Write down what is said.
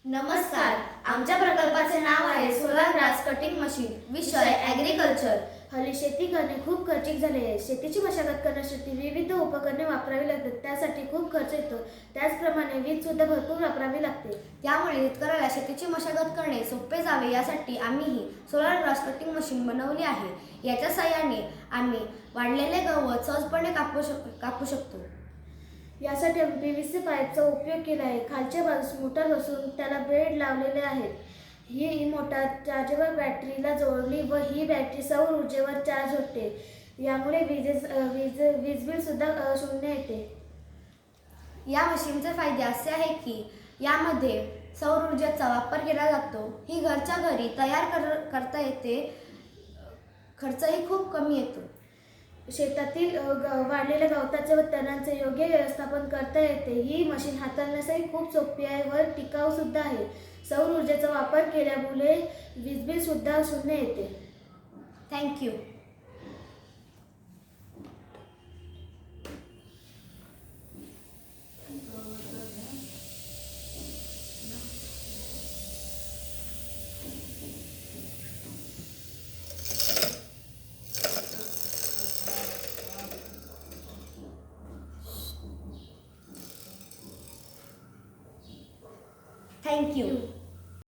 नमस्कार. आमच्या प्रकल्पाचे नाव आहे सोलार ग्रास कटिंग मशीन. विषय ॲग्रिकल्चर. हल्ली शेती करणे खूप खर्चिक झाले आहे. शेतीची मशागत करण्यासाठी विविध उपकरणे वापरावी लागतात. त्यासाठी खूप खर्च येतो. त्याचप्रमाणे वीज सुद्धा भरपूर वापरावी लागते. त्यामुळे शेतकऱ्याला शेतीची मशागत करणे सोपे जावे यासाठी आम्ही सोलार ग्रास कटिंग मशीन बनवली आहे. याच्या साहाय्याने आम्ही वाढलेले गवत सहजपणे कापू शकतो. यासाठी आम्ही PVC पाईपचा उपयोग केला आहे. खालच्या बाजूस मोटार बसवून त्याला ब्लेड लावलेले आहेत. ही मोटार चार्जेबल बॅटरीला जोडली व ही बॅटरी सौर ऊर्जेवर चार्ज होते. यामुळे वीज बिल सुद्धा शून्य येते. या मशीनचे फायदे असे आहे की यामध्ये सौर ऊर्जेचा वापर केला जातो. ही घरच्या घरी तयार करता येते. खर्चही खूप कमी येतो. शेतातील वाढलेल्या गवताचे व तणांचे योग्य व्यवस्थापन करता येते. ही मशीन हाताळण्यासही खूप सोपी आहे व टिकाऊ सुद्धा आहे. सौर ऊर्जेचा वापर केल्यामुळे वीज बिल सुद्धा शून्य येते. थँक्यू. Thank you.